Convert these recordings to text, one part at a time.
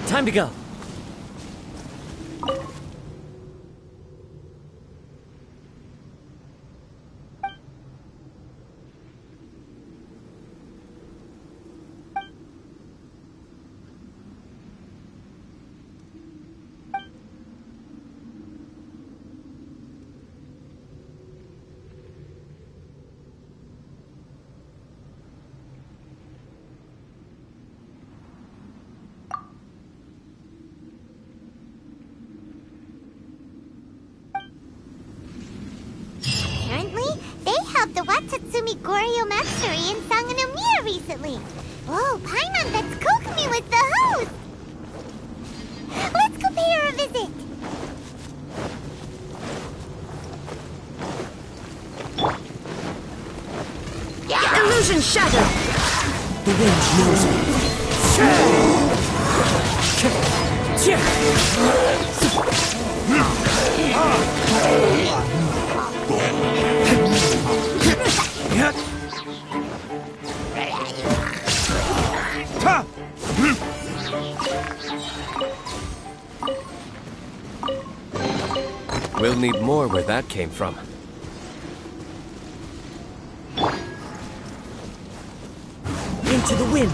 Time to go. Goryo and sung in a mirror recently. Whoa, Paimon, that's Kokomi with the hose! Let's go pay her a visit! Illusion shattered! The wind knows me. We'll need more where that came from. Into the wind!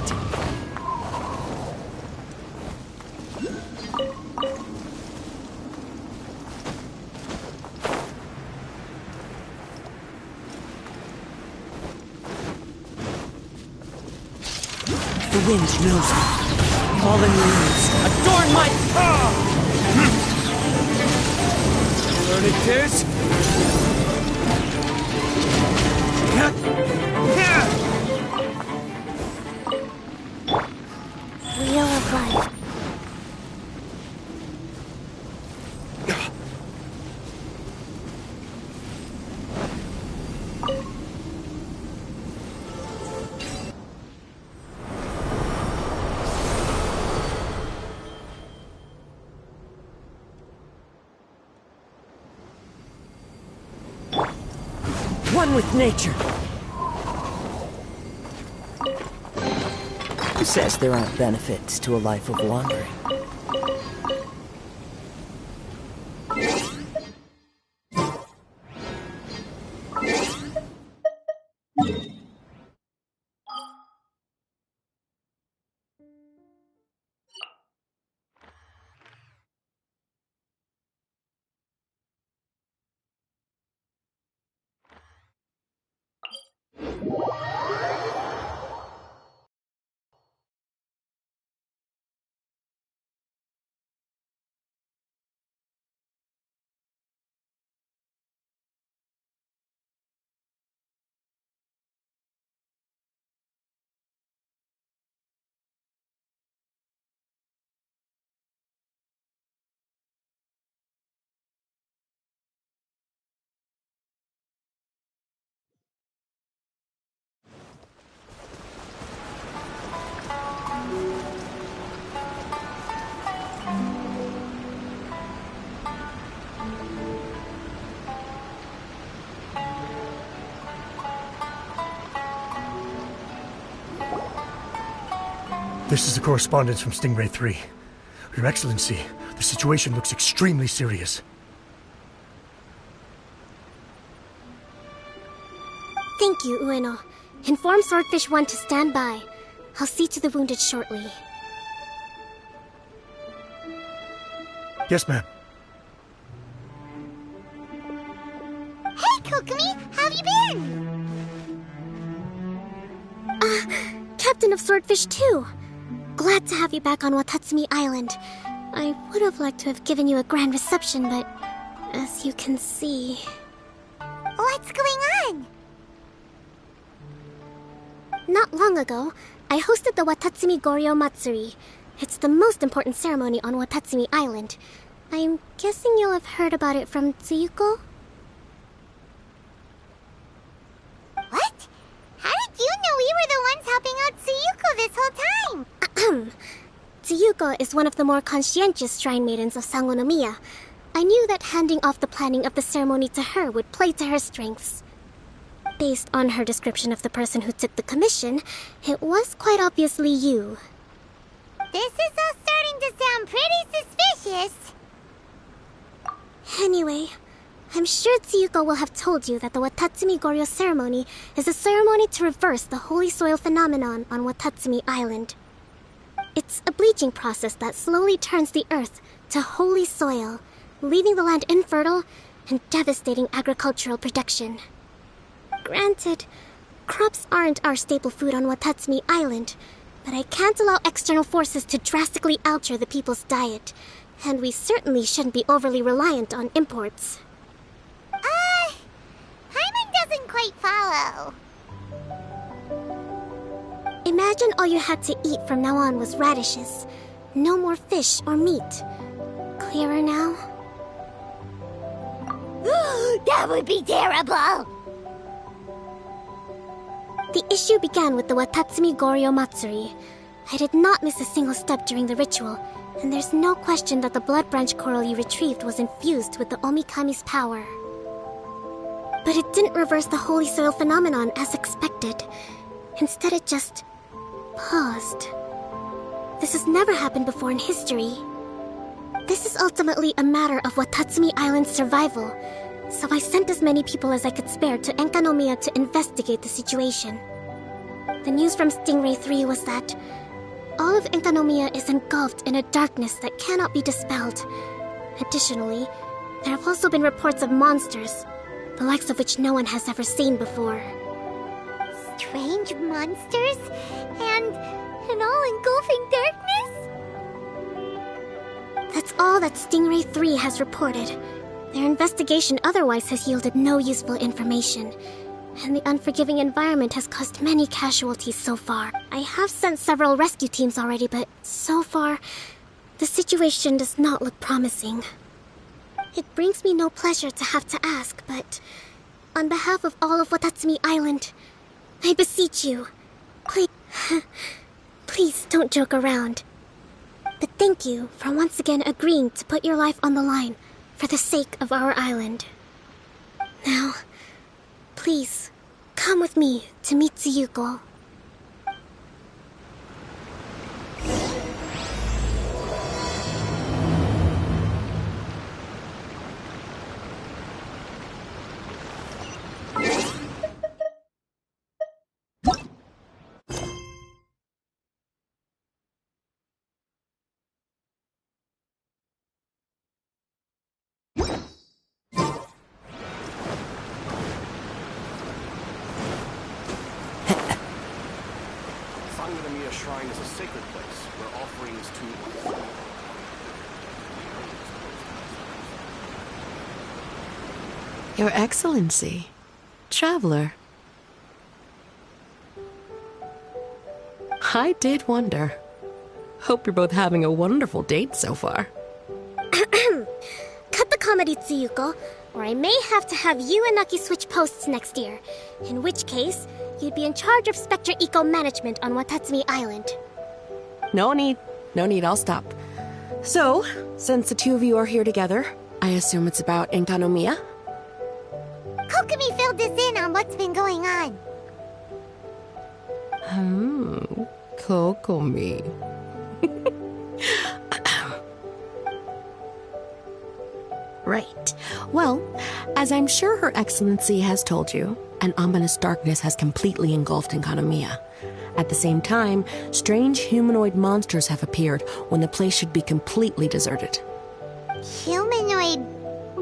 The wind knows me. Fallen leaves adorn my... Learning this? Wheel of life. One with nature. Who says there aren't benefits to a life of wandering? This is the correspondence from Stingray 3. Your Excellency, the situation looks extremely serious. Thank you, Ueno. Inform Swordfish 1 to stand by. I'll see to the wounded shortly. Yes, ma'am. Hey, Kokomi, how have you been? Captain of Swordfish 2. Glad to have you back on Watatsumi Island. I would have liked to have given you a grand reception, but as you can see... What's going on? Not long ago, I hosted the Watatsumi Goryo Matsuri. It's the most important ceremony on Watatsumi Island. I'm guessing you'll have heard about it from Tsuyuko? What? How did you know we were the ones helping out Tsuyuko this whole time? Tsuyuko is one of the more conscientious shrine maidens of Sangonomiya. I knew that handing off the planning of the ceremony to her would play to her strengths. Based on her description of the person who took the commission, it was quite obviously you. This is all starting to sound pretty suspicious. Anyway, I'm sure Tsuyuko will have told you that the Watatsumi Goryo ceremony is a ceremony to reverse the holy soil phenomenon on Watatsumi Island. It's a bleaching process that slowly turns the earth to holy soil, leaving the land infertile and devastating agricultural production. Granted, crops aren't our staple food on Watatsumi Island, but I can't allow external forces to drastically alter the people's diet, and we certainly shouldn't be overly reliant on imports. Paimon doesn't quite follow. Imagine all you had to eat from now on was radishes. No more fish or meat. Clearer now? That would be terrible! The issue began with the Watatsumi Goryo Matsuri. I did not miss a single step during the ritual, and there's no question that the blood branch coral you retrieved was infused with the Omikami's power. But it didn't reverse the holy soil phenomenon as expected. Instead, it just paused. This has never happened before in history. This is ultimately a matter of Watatsumi Island's survival, so I sent as many people as I could spare to Enkanomiya to investigate the situation. The news from Stingray 3 was that all of Enkanomiya is engulfed in a darkness that cannot be dispelled. Additionally, there have also been reports of monsters, the likes of which no one has ever seen before. Strange monsters and an all-engulfing darkness? That's all that Stingray 3 has reported. Their investigation otherwise has yielded no useful information, and the unforgiving environment has caused many casualties so far. I have sent several rescue teams already, but so far, the situation does not look promising. It brings me no pleasure to have to ask, but on behalf of all of Watatsumi Island, I beseech you, please, please don't joke around. But thank you for once again agreeing to put your life on the line for the sake of our island. Now, please, come with me to meet Tsuyuko. Sangonomiya Shrine is a sacred place where offerings to... Your Excellency, Traveler. I did wonder. Hope you're both having a wonderful date so far. Cut the comedy, Tsuyuko, or I may have to have you and Naki switch posts next year. In which case, you'd be in charge of Spectre Eco Management on Watatsumi Island. No need, I'll stop. So, since the two of you are here together, I assume it's about Enkanomiya? Kokomi filled us in on what's been going on. Kokomi. Right. Well, as I'm sure Her Excellency has told you, an ominous darkness has completely engulfed Enkanomiya. At the same time, strange humanoid monsters have appeared when the place should be completely deserted. Humanoid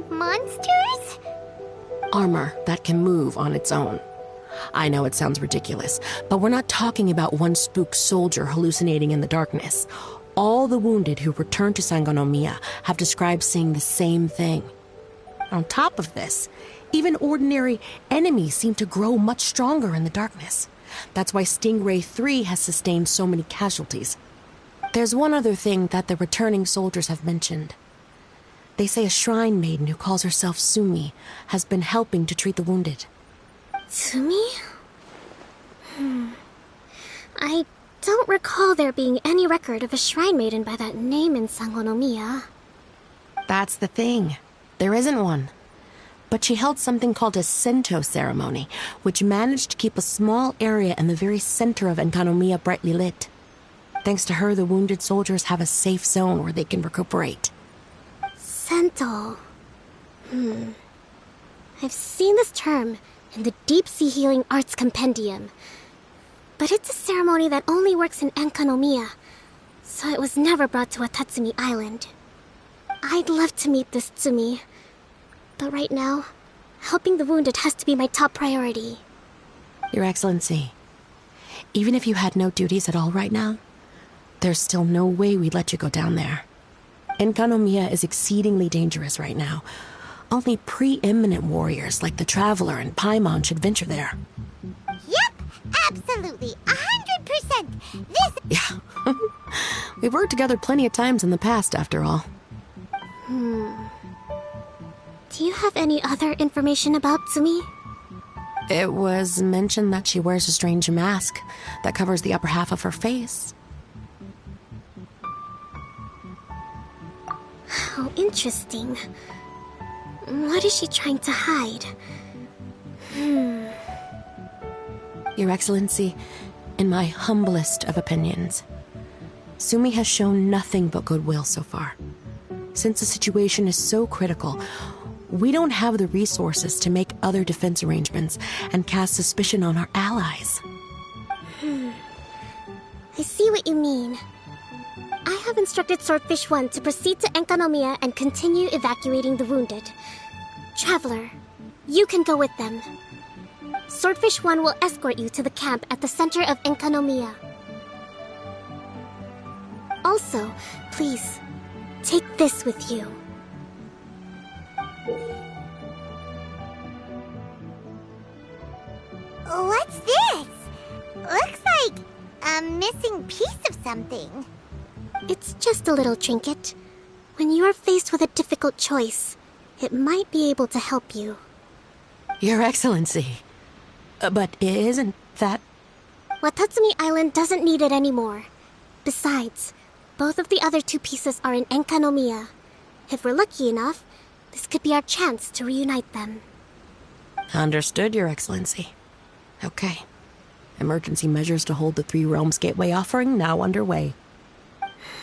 monsters? Armor that can move on its own. I know it sounds ridiculous, but we're not talking about one spook soldier hallucinating in the darkness. All the wounded who return to Sangonomiya have described seeing the same thing. On top of this, even ordinary enemies seem to grow much stronger in the darkness. That's why Stingray 3 has sustained so many casualties. There's one other thing that the returning soldiers have mentioned. They say a shrine maiden who calls herself Sumi has been helping to treat the wounded. Sumi? I don't recall there being any record of a shrine maiden by that name in Sangonomiya. That's the thing. There isn't one. But she held something called a Sento ceremony, which managed to keep a small area in the very center of Enkanomiya brightly lit. Thanks to her, the wounded soldiers have a safe zone where they can recuperate. Sento. I've seen this term in the Deep Sea Healing Arts Compendium. But it's a ceremony that only works in Enkanomiya, so it was never brought to Watatsumi Island. I'd love to meet this Tsumi, but right now, helping the wounded has to be my top priority. Your Excellency, even if you had no duties at all right now, there's still no way we'd let you go down there. Enkanomiya is exceedingly dangerous right now. Only preeminent warriors like the Traveler and Paimon should venture there. Yep, absolutely, 100%. This... Yeah. We've worked together plenty of times in the past, after all. Do you have any other information about Tsumi? It was mentioned that she wears a strange mask that covers the upper half of her face. How interesting. What is she trying to hide? Your Excellency, in my humblest of opinions, Sumi has shown nothing but goodwill so far. Since the situation is so critical, we don't have the resources to make other defense arrangements and cast suspicion on our allies. I see what you mean. I have instructed Swordfish 1 to proceed to Enkanomiya and continue evacuating the wounded. Traveler, you can go with them. Swordfish 1 will escort you to the camp at the center of Enkanomiya. Also, please, take this with you. What's this? Looks like a missing piece of something. It's just a little trinket. When you are faced with a difficult choice, it might be able to help you. Your Excellency. But isn't that... Watatsumi Island doesn't need it anymore. Besides, both of the other two pieces are in Enkanomiya. If we're lucky enough, this could be our chance to reunite them. Understood, Your Excellency. Okay. Emergency measures to hold the Three Realms Gateway offering now underway.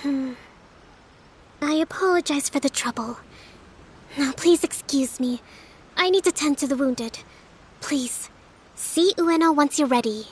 I apologize for the trouble. Now please excuse me. I need to tend to the wounded. Please, see Ueno once you're ready.